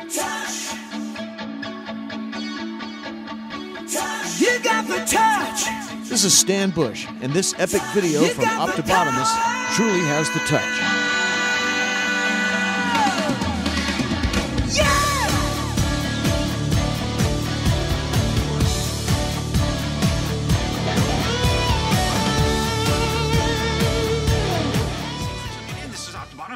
Touch. Touch. You got the touch. This is Stan Bush, and this epic video from Optibotimus truly has the touch.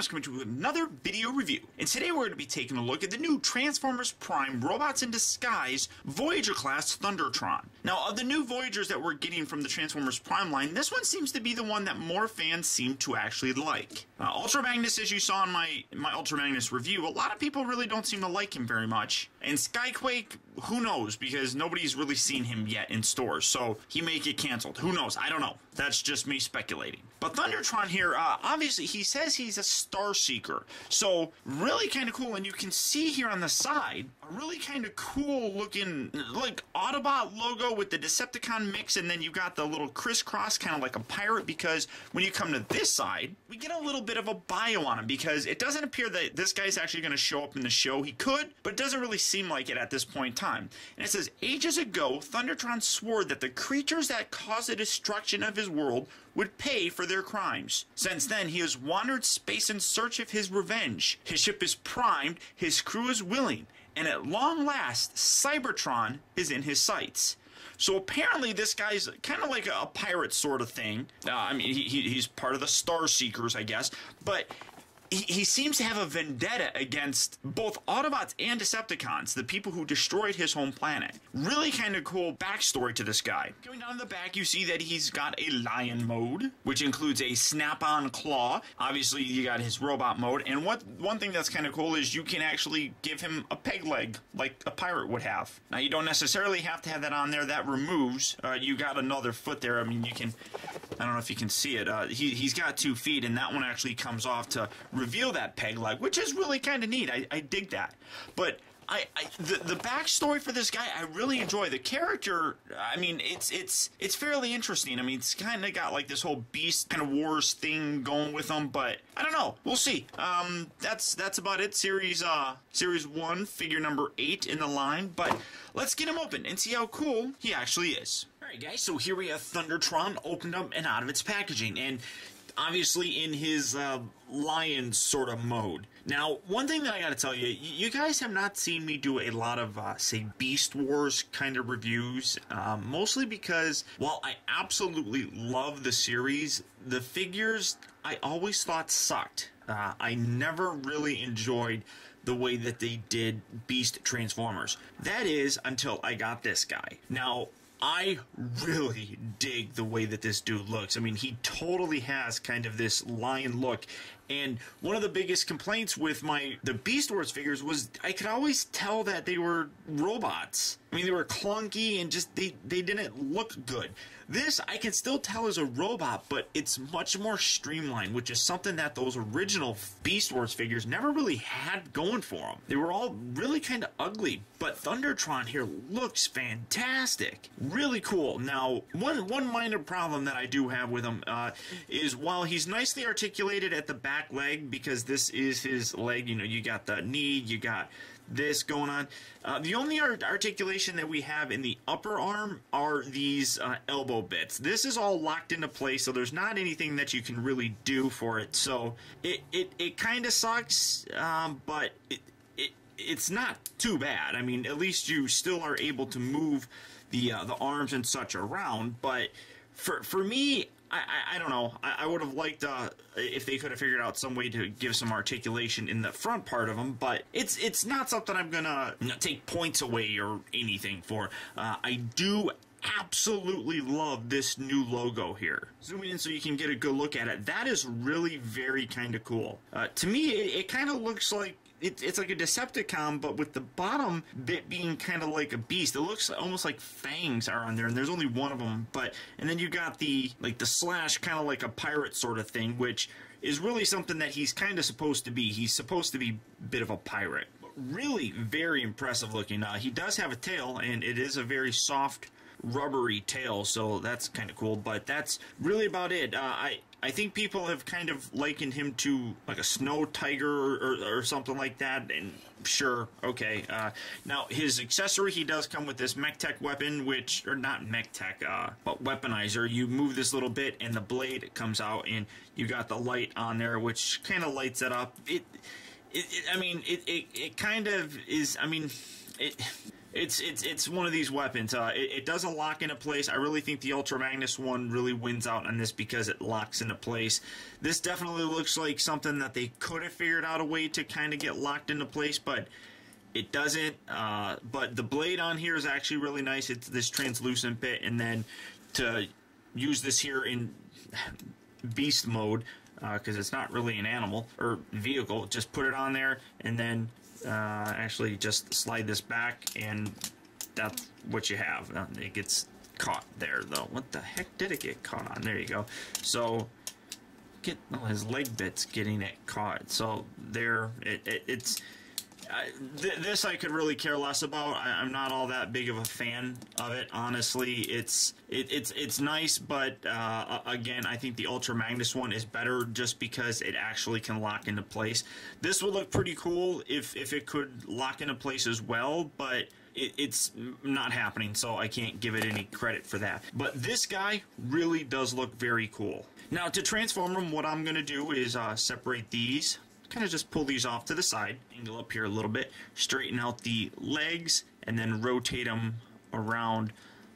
Coming to another video review, and today we're going to be taking a look at the new Transformers Prime Robots in Disguise Voyager class Thundertron. Now, of the new Voyagers that we're getting from the Transformers Prime line, this one seems to be the one that more fans seem to actually like. Ultra Magnus, as you saw in my Ultra Magnus review, a lot of people really don't seem to like him very much. And Skyquake, who knows, because nobody's really seen him yet in stores, so he may get canceled. Who knows? I don't know. That's just me speculating. But Thundertron here, obviously, he says he's a Starseeker, so really kind of cool. And you can see here on the side a really kind of cool looking, like, Autobot logo with the Decepticon mix, and then you got the little crisscross, kind of like a pirate, because when you come to this side, we get a little bit of a bio on him, because it doesn't appear that this guy's actually going to show up in the show. He could, but it doesn't really seem like it at this point in time. And it says, ages ago, Thundertron swore that the creatures that caused the destruction of his world would pay for their crimes. Since then, he has wandered space in search of his revenge. His ship is primed, his crew is willing, and at long last, Cybertron is in his sights. So apparently this guy's kind of like a pirate sort of thing. I mean, he's part of the Starseekers, I guess, but he seems to have a vendetta against both Autobots and Decepticons, the people who destroyed his home planet. Really kind of cool backstory to this guy. Going down the back, you see that he's got a lion mode, which includes a snap-on claw. Obviously, you got his robot mode. And one thing that's kind of cool is you can actually give him a peg leg, like a pirate would have. Now, you don't necessarily have to have that on there. That removes. You got another foot there. I mean, you can, I don't know if you can see it. He's got 2 feet, and that one actually comes off to reveal that peg leg, which is really kind of neat. I dig that. But the backstory for this guy, I really enjoy. The character, I mean, it's fairly interesting. I mean, it's kind of got like this whole Beast kind of Wars thing going with him, but I don't know. We'll see. That's about it. Series 1, figure number 8 in the line. But let's get him open and see how cool he actually is. All right, guys. So here we have Thundertron opened up and out of its packaging, and obviously in his lion sort of mode. Now, one thing that I gotta tell you, you guys have not seen me do a lot of, say, Beast Wars kind of reviews, mostly because, while I absolutely love the series, the figures I always thought sucked. I never really enjoyed the way that they did Beast Transformers. That is, until I got this guy. Now, I really dig the way that this dude looks. I mean, he totally has kind of this lion look. And one of the biggest complaints with the Beast Wars figures was I could always tell that they were robots. I mean, they were clunky and just, they didn't look good. This, I can still tell is a robot, but it's much more streamlined, which is something that those original Beast Wars figures never really had going for them. They were all really kind of ugly, but Thundertron here looks fantastic. Really cool. Now, one minor problem that I do have with him is while he's nicely articulated at the back leg, because this is his leg, you know, you got the knee, you got this going on. The only articulation that we have in the upper arm are these elbow bits. This is all locked into place, so there's not anything that you can really do for it. So it kind of sucks, but it's not too bad. I mean, at least you still are able to move the arms and such around. But for me, I don't know. I would have liked if they could have figured out some way to give some articulation in the front part of them, but it's not something I'm gonna take points away or anything for. I do absolutely love this new logo here. Zooming in so you can get a good look at it. That is really very kind of cool. To me, it kind of looks like it's like a Decepticon, but with the bottom bit being kind of like a beast. It looks almost like fangs are on there, and there's only one of them. And then you got the slash, kind of like a pirate sort of thing, which is really something that he's kind of supposed to be. He's supposed to be a bit of a pirate. But really very impressive looking. He does have a tail, and it is a very soft rubbery tail, so that's kind of cool. But that's really about it. I think people have kind of likened him to like a snow tiger or something like that, and sure, okay. Now, his accessory, he does come with this mech tech weapon, which, or not mech tech, but weaponizer. You move this little bit and the blade comes out, and you got the light on there, which kind of lights it up. It kind of is, It's one of these weapons. It doesn't lock into place. I really think the Ultra Magnus one really wins out on this because it locks into place. This definitely looks like something that they could have figured out a way to kind of get locked into place, but it doesn't. But the blade on here is actually really nice. It's this translucent bit, and then to use this here in beast mode, because it's not really an animal or vehicle, just put it on there and then actually just slide this back, and that's what you have. It gets caught there though. What the heck did it get caught on? There you go. So get his leg bits getting it caught. So there, it's this I could really care less about. I'm not all that big of a fan of it, honestly. It's nice, but again, I think the Ultra Magnus one is better just because it actually can lock into place. This would look pretty cool if it could lock into place as well, but it's not happening, so I can't give it any credit for that. But this guy really does look very cool. Now, to transform him, what I'm going to do is separate these. Kind of just pull these off to the side, angle up here a little bit, straighten out the legs, and then rotate them around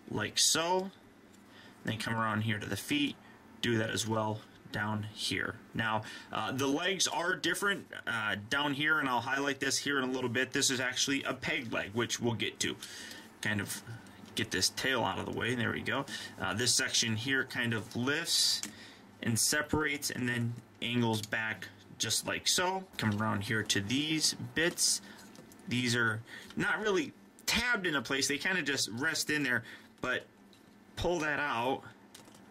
like so. Then come around here to the feet, do that as well down here. Now, the legs are different down here, and I'll highlight this here in a little bit. This is actually a peg leg, which we'll get to. Kind of get this tail out of the way. There we go. This section here kind of lifts and separates and then angles back just like so. Come around here to these bits. These are not really tabbed into place. They kind of just rest in there, but pull that out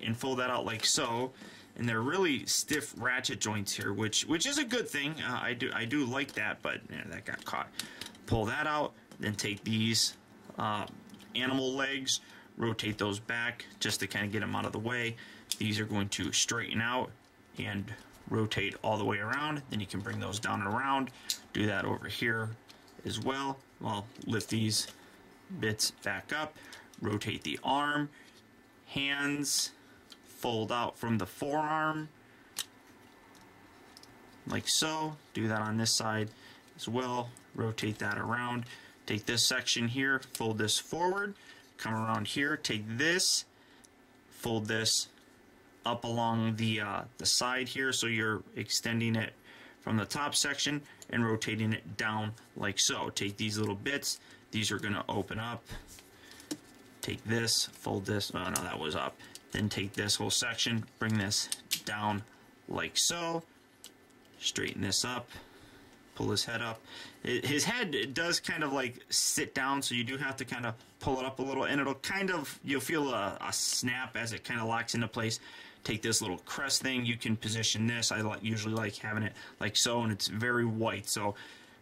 and fold that out like so. And they're really stiff ratchet joints here, which is a good thing. I do like that, but yeah, that got caught. Pull that out, then take these animal legs, rotate those back just to kind of get them out of the way. These are going to straighten out and rotate all the way around. Then you can bring those down and around. Do that over here as well. Well, lift these bits back up, rotate the arm, hands, fold out from the forearm like so. Do that on this side as well. Rotate that around. Take this section here, fold this forward, come around here, take this, fold this up along the side here, so you're extending it from the top section and rotating it down like so. Take these little bits, these are going to open up. Take this, fold this, oh no, that was up. Then take this whole section, bring this down like so, straighten this up, pull his head up. His head does kind of like sit down, so you do have to kind of pull it up a little, and it'll kind of, you'll feel a snap as it kind of locks into place. Take this little crest thing, you can position this. I usually like having it like so, and it's very white, so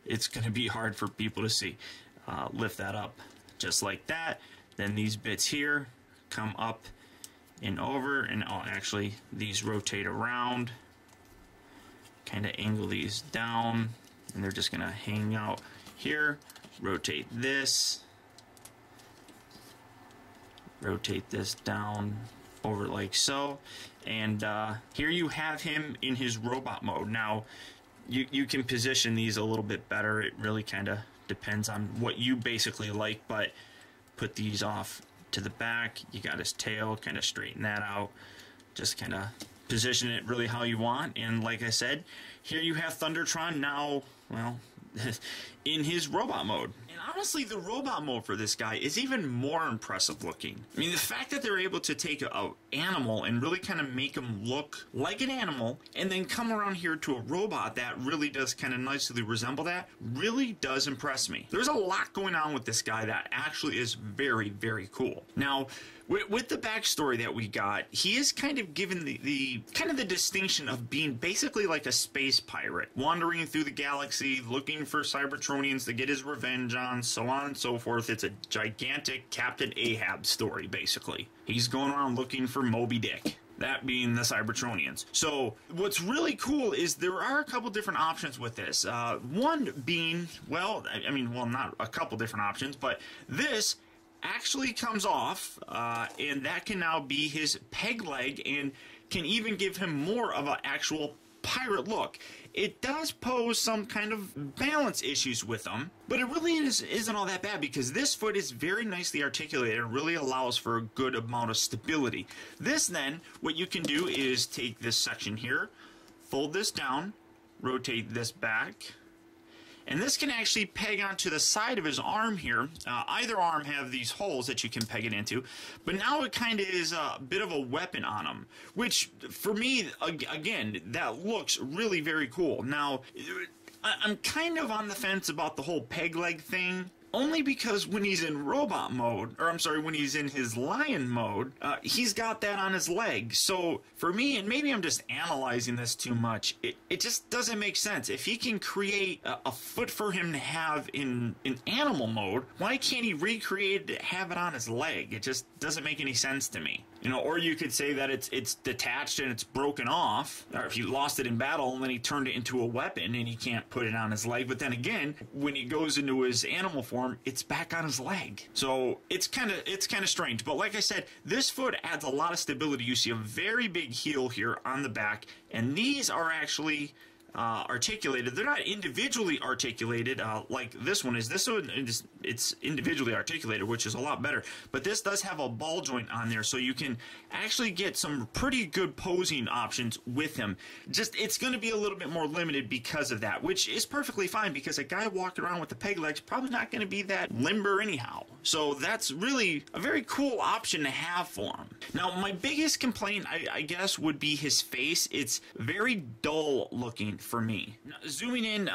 it's going to be hard for people to see. Lift that up just like that. Then these bits here come up and over, and actually these rotate around. Kind of angle these down, and they're just going to hang out here. Rotate this. Rotate this down over like so, and here you have him in his robot mode. Now you can position these a little bit better. It really kind of depends on what you basically like, but put these off to the back. You got his tail, kind of straighten that out, just kind of position it really how you want. And like I said, here you have Thundertron now, well, in his robot mode. And honestly, the robot mode for this guy is even more impressive looking. I mean, the fact that they're able to take an animal and really kind of make him look like an animal, and then come around here to a robot that really does kind of nicely resemble that, really does impress me. There's a lot going on with this guy that actually is very, very cool. Now, With the backstory that we got, he is kind of given the kind of the distinction of being basically like a space pirate, wandering through the galaxy, looking for Cybertronians to get his revenge on, so on and so forth. It's a gigantic Captain Ahab story, basically. He's going around looking for Moby Dick. That being the Cybertronians. So what's really cool is there are a couple different options with this. One being, well, not a couple different options, but this actually comes off, and that can now be his peg leg and can even give him more of an actual pirate look. It does pose some kind of balance issues with them, but it really isn't all that bad because this foot is very nicely articulated and really allows for a good amount of stability. This then, what you can do is take this section here, fold this down, rotate this back, and this can actually peg onto the side of his arm here. Either arm have these holes that you can peg it into, but now it kind of is a bit of a weapon on him, which for me, again, that looks really very cool. Now, I'm kind of on the fence about the whole peg leg thing. Only because when he's in robot mode, or I'm sorry, when he's in his lion mode, he's got that on his leg. So for me, and maybe I'm just analyzing this too much, it just doesn't make sense. If he can create a foot for him to have in animal mode, why can't he recreate it to have it on his leg? It just doesn't make any sense to me. You know, or you could say that it's detached and it's broken off, or if he lost it in battle and then he turned it into a weapon and he can't put it on his leg. But then again, when he goes into his animal form, it's back on his leg. So it's kind of strange. But like I said, this foot adds a lot of stability. You see a very big heel here on the back, and these are actually articulated. They're not individually articulated like this one is. This one it's individually articulated, which is a lot better. But this does have a ball joint on there, so you can actually get some pretty good posing options with him. Just it's going to be a little bit more limited because of that, which is perfectly fine because a guy walking around with the peg legs probably not going to be that limber anyhow. So that's really a very cool option to have for him. Now, my biggest complaint, I guess, would be his face. It's very dull looking for me. Now, zooming in,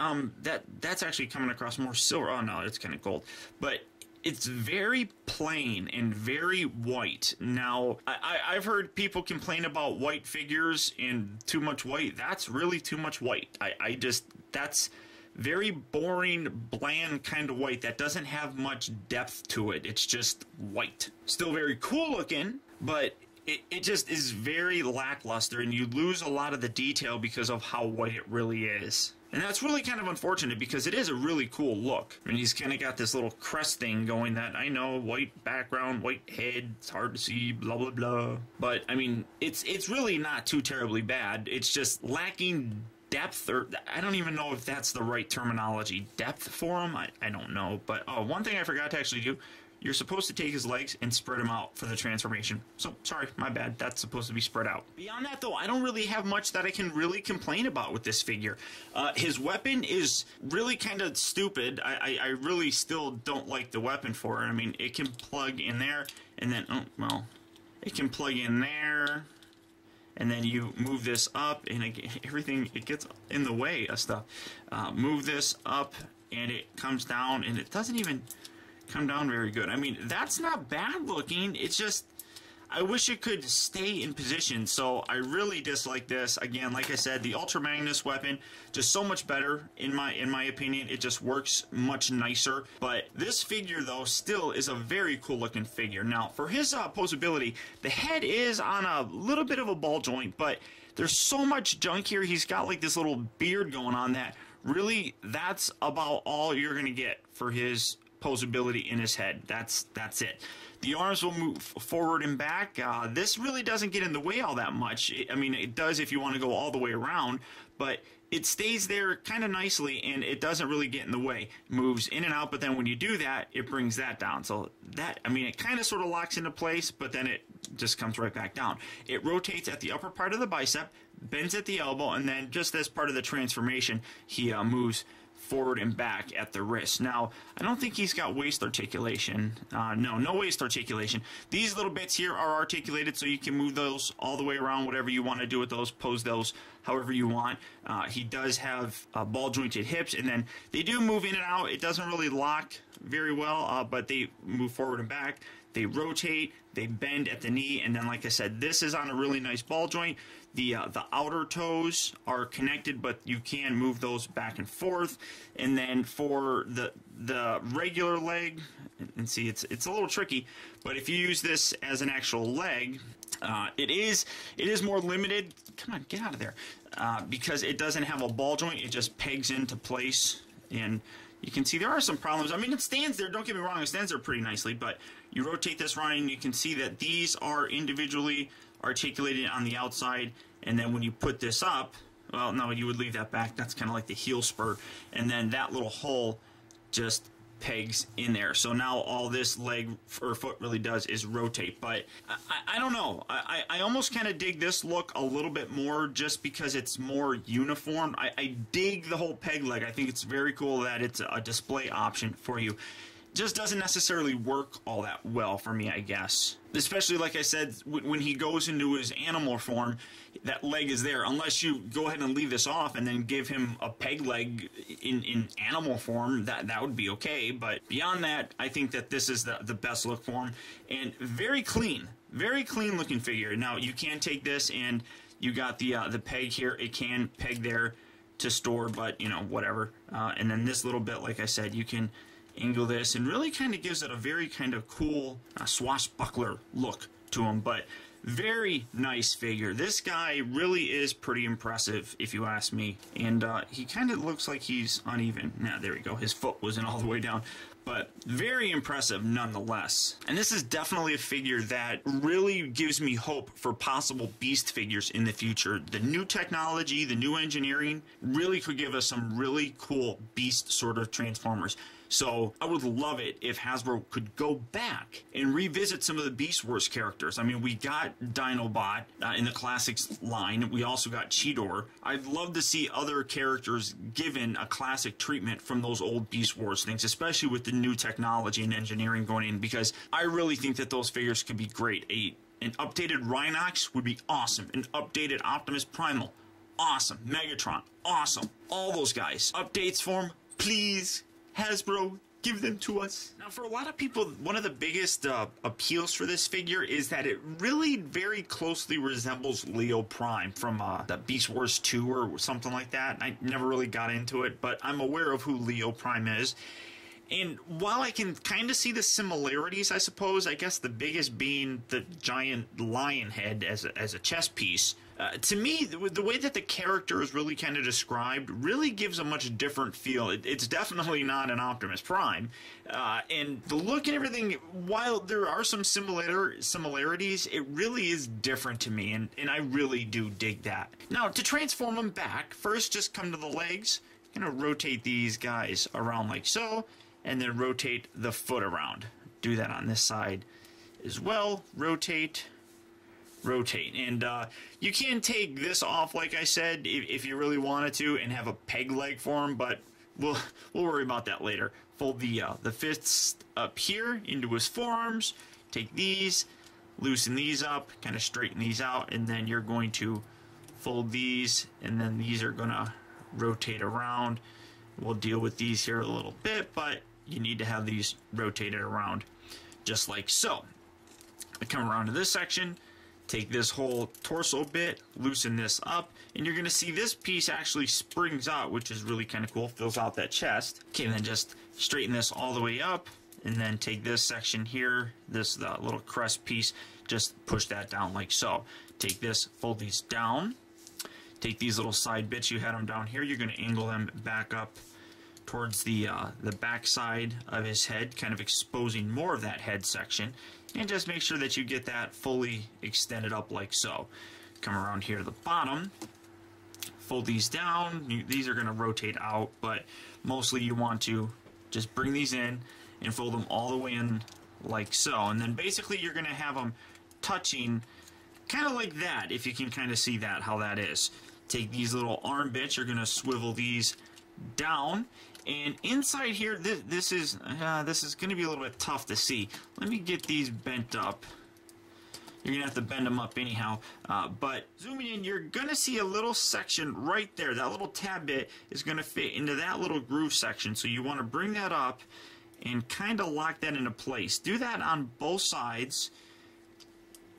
that's actually coming across more silver. Oh no, it's kind of gold, but it's very plain and very white. Now, I've heard people complain about white figures and too much white. That's really too much white. That's very boring, bland kind of white that doesn't have much depth to it. It's just white. Still very cool looking, but it just is very lackluster, and you lose a lot of the detail because of how white it really is. And that's really kind of unfortunate because it is a really cool look. I mean, he's kind of got this little crest thing going that, I know, white background, white head, it's hard to see, blah, blah, blah. But, I mean, it's really not too terribly bad. It's just lacking depth, or I don't even know if that's the right terminology. Depth for him? I don't know. But, oh, one thing I forgot to actually do. You're supposed to take his legs and spread them out for the transformation. So, sorry, my bad. That's supposed to be spread out. Beyond that, though, I don't really have much that I can really complain about with this figure. His weapon is really kind of stupid. I really still don't like the weapon for it. I mean, it can plug in there, and then, oh, well, it can plug in there, and then you move this up, and everything, it gets in the way of stuff. Move this up, and it comes down, and it doesn't even come down very good. I mean, that's not bad looking. It's just, I wish it could stay in position. So I really dislike this. Again, like I said, the Ultra Magnus weapon, just so much better in my opinion. It just works much nicer. But this figure, though, still is a very cool looking figure. Now, for his posability, the head is on a little bit of a ball joint, but there's so much junk here. He's got like this little beard going on that really, that's about all you're going to get for his posability in his head. That's it. The arms will move forward and back. This really doesn't get in the way all that much. I mean, it does if you want to go all the way around, but it stays there kind of nicely, and it doesn't really get in the way. It moves in and out, but then when you do that, it brings that down. So that, I mean, it kind of sort of locks into place, but then it just comes right back down. It rotates at the upper part of the bicep, bends at the elbow, and then just as part of the transformation, he moves forward and back at the wrist. Now, I don't think he's got waist articulation. No waist articulation. These little bits here are articulated, so you can move those all the way around, whatever you want to do with those, pose those however you want. He does have ball jointed hips, and then they do move in and out. It doesn't really lock very well, but they move forward and back. They rotate, they bend at the knee, and then, like I said, this is on a really nice ball joint. The outer toes are connected, but you can move those back and forth. And then for the regular leg, and see, it's a little tricky, but if you use this as an actual leg, it is more limited. Come on, get out of there, because it doesn't have a ball joint. It just pegs into place, and you can see there are some problems. I mean, it stands there, don't get me wrong, it stands there pretty nicely, but you rotate this around and you can see that these are individually articulated on the outside, and then when you put this up, well, no, you would leave that back. That's kind of like the heel spur, and then that little hole just pegs in there. So now all this leg or foot really does is rotate. But I don't know. I almost kind of dig this look a little bit more just because it's more uniform. I dig the whole peg leg. I think it's very cool that it's a display option for you. Just doesn't necessarily work all that well for me, I guess. Especially, like I said, when he goes into his animal form, that leg is there. Unless you go ahead and leave this off and then give him a peg leg in animal form, that would be okay. But beyond that, I think that this is the best look for him. And very clean looking figure. Now, you can take this and you got the peg here. It can peg there to store, but, you know, whatever. And then this little bit, like I said, you can angle this, and really kind of gives it a very kind of cool swashbuckler look to him. But very nice figure. This guy really is pretty impressive, if you ask me. And he kind of looks like he's uneven. Now, there we go. His foot wasn't all the way down. But very impressive nonetheless. And this is definitely a figure that really gives me hope for possible Beast figures in the future. The new technology, the new engineering really could give us some really cool Beast sort of Transformers. So I would love it if Hasbro could go back and revisit some of the Beast Wars characters. I mean, we got Dinobot in the Classics line. We also got Cheetor. I'd love to see other characters given a classic treatment from those old Beast Wars things, especially with the new technology and engineering going in, because I really think that those figures could be great. An updated Rhinox would be awesome. An updated Optimus Primal, awesome. Megatron, awesome. All those guys. Updates for them, please. Hasbro, give them to us. Now, for a lot of people, one of the biggest appeals for this figure is that it really very closely resembles Leo Prime from the Beast Wars 2 or something like that. I never really got into it, but I'm aware of who Leo Prime is. And while I can kind of see the similarities, I suppose, I guess the biggest being the giant lion head as a chess piece, to me, the way that the character is really kind of described really gives a much different feel. It's definitely not an Optimus Prime. And the look and everything, while there are some similarities, it really is different to me, and I really do dig that. Now, to transform them back, first just come to the legs. I'm going to rotate these guys around like so, and then rotate the foot around. Do that on this side as well. Rotate. And you can take this off, like I said, if you really wanted to, and have a peg leg for him, but we'll worry about that later. Fold the fists up here into his forearms. Take these, loosen these up, kind of straighten these out, and then you're going to fold these, and then these are going to rotate around. We'll deal with these here a little bit, but you need to have these rotated around just like so. I come around to this section, take this whole torso bit, loosen this up, and you're going to see this piece actually springs out, which is really kind of cool, fills out that chest. Okay, and then just straighten this all the way up, and then take this section here, this little crest piece, just push that down like so. Take this, fold these down. Take these little side bits, you had them down here, you're going to angle them back up towards the back side of his head, kind of exposing more of that head section, and just make sure that you get that fully extended up like so. Come around here to the bottom, fold these down. These are going to rotate out, but mostly you want to just bring these in and fold them all the way in like so, and then basically you're going to have them touching kind of like that, if you can kind of see that, how that is. Take these little arm bits, you're going to swivel these down, and inside here, this is going to be a little bit tough to see. Let me get these bent up. You're going to have to bend them up anyhow, but zooming in, you're going to see a little section right there. That little tab bit is going to fit into that little groove section, so you want to bring that up and kind of lock that into place. Do that on both sides.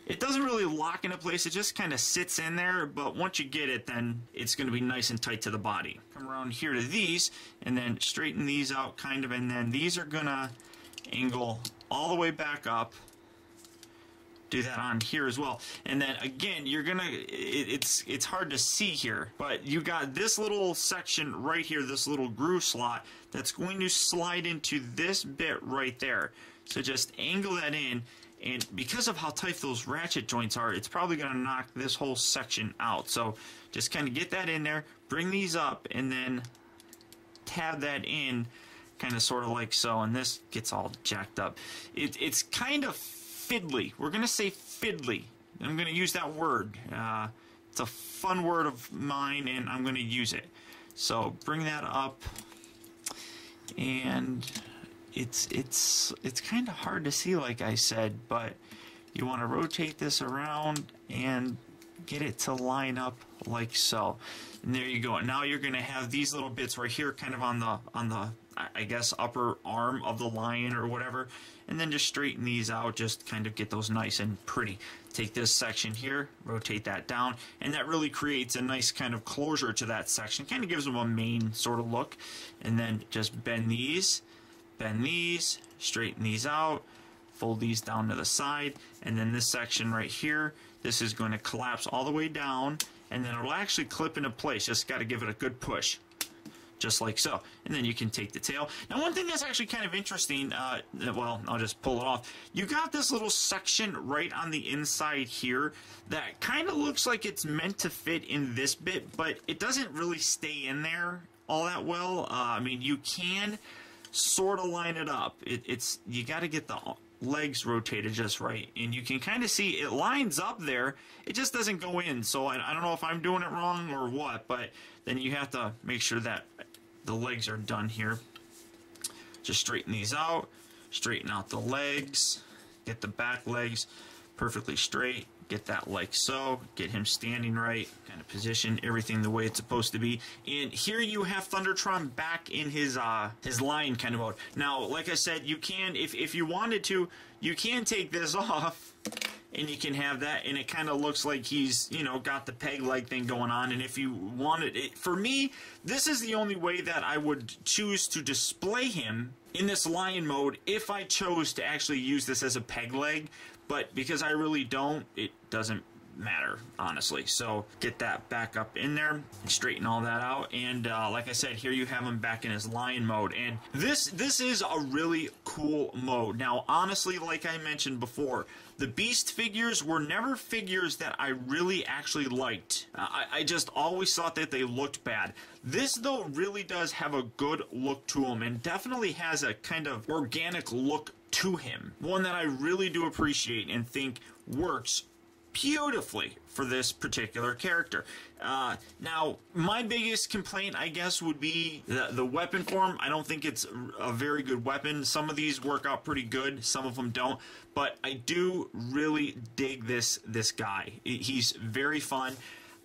It doesn't really lock into place, it just kind of sits in there, but once you get it, then it's going to be nice and tight to the body. Come around here to these, and then straighten these out kind of, and then these are going to angle all the way back up. Do that on here as well. And then again, you're going to, it's hard to see here, but you got this little section right here, this little groove slot, that's going to slide into this bit right there. So just angle that in. And because of how tight those ratchet joints are, it's probably going to knock this whole section out. So just kind of get that in there, bring these up, and then tab that in, kind of sort of like so. And this gets all jacked up. It's kind of fiddly. We're going to say fiddly. I'm going to use that word. It's a fun word of mine, and I'm going to use it. So bring that up, and it's kind of hard to see, like I said, but you want to rotate this around and get it to line up like so. And there you go. Now you're going to have these little bits right here, kind of on the I guess upper arm of the lion or whatever, and then just straighten these out, just kind of get those nice and pretty. Take this section here, rotate that down, and that really creates a nice kind of closure to that section, kind of gives them a main sort of look. And then just bend these, straighten these out, fold these down to the side, and then this section right here, this is going to collapse all the way down, and then it'll actually clip into place. Just got to give it a good push, just like so. And then you can take the tail. Now, one thing that's actually kind of interesting, well, I'll just pull it off. You got this little section right on the inside here that kind of looks like it's meant to fit in this bit, but it doesn't really stay in there all that well. I mean, you can sort of line it up. You got to get the legs rotated just right, and you can kind of see it lines up there. It just doesn't go in. So I don't know if I'm doing it wrong or what, but then you have to make sure that the legs are done here. Just straighten these out, straighten out the legs, get the back legs perfectly straight, get that like so, get him standing right, kind of position everything the way it's supposed to be. And here you have Thundertron back in his lion kind of mode. Now, like I said, you can, if you wanted to, you can take this off, and you can have that, and it kind of looks like he's, you know, got the peg leg thing going on. And if you wanted it, for me, this is the only way that I would choose to display him in this lion mode if I chose to actually use this as a peg leg. But because I really don't, it doesn't matter, honestly. So get that back up in there, straighten all that out, and like I said, here you have him back in his lion mode. And this is a really cool mode. Now, honestly, like I mentioned before, the Beast figures were never figures that I really actually liked. I just always thought that they looked bad. This, though, really does have a good look to him, and definitely has a kind of organic look to him. One that I really do appreciate and think works beautifully for this particular character. Now, my biggest complaint, I guess, would be the weapon form. I don't think it's a very good weapon. Some of these work out pretty good, some of them don't, but I do really dig this guy. He's very fun.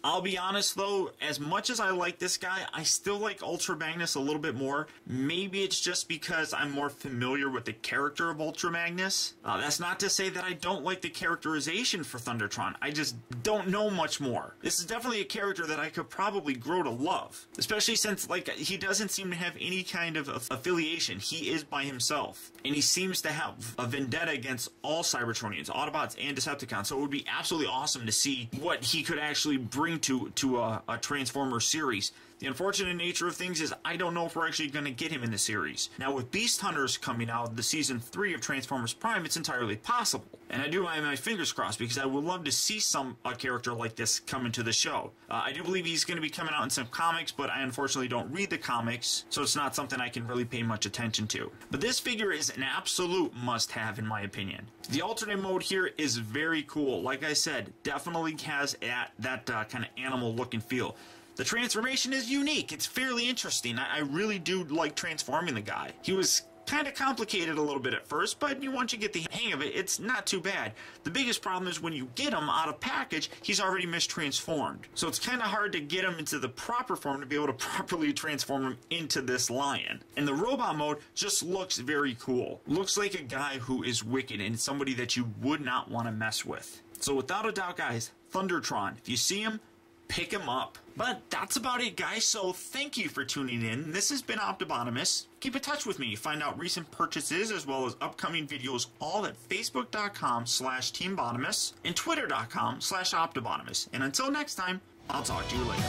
I'll be honest, though, as much as I like this guy, I still like Ultra Magnus a little bit more. Maybe it's just because I'm more familiar with the character of Ultra Magnus. That's not to say that I don't like the characterization for Thundertron. I just don't know much more. This is definitely a character that I could probably grow to love, especially since, like, he doesn't seem to have any kind of affiliation. He is by himself, and he seems to have a vendetta against all Cybertronians, Autobots, and Decepticons. So it would be absolutely awesome to see what he could actually bring to a Transformers series. The unfortunate nature of things is I don't know if we're actually going to get him in the series. Now, with Beast Hunters coming out, the Season 3 of Transformers Prime, it's entirely possible. And I do have my fingers crossed, because I would love to see a character like this come into the show. I do believe he's going to be coming out in some comics, but I unfortunately don't read the comics, so it's not something I can really pay much attention to. But this figure is an absolute must-have, in my opinion. The alternate mode here is very cool. Like I said, definitely has that kind of animal look and feel. The transformation is unique. It's fairly interesting. I really do like transforming the guy. He was Kind of complicated a little bit at first, but once you get the hang of it, it's not too bad. The biggest problem is when you get him out of package, he's already mistransformed. So it's kind of hard to get him into the proper form to be able to properly transform him into this lion. And the robot mode just looks very cool. Looks like a guy who is wicked and somebody that you would not want to mess with. So without a doubt, guys, Thundertron, if you see him, pick him up. But that's about it, guys, so thank you for tuning in. This has been Optibotimus. Keep in touch with me. Find out recent purchases as well as upcoming videos all at facebook.com/teambotimus and twitter.com/Optibotimus. And until next time, I'll talk to you later.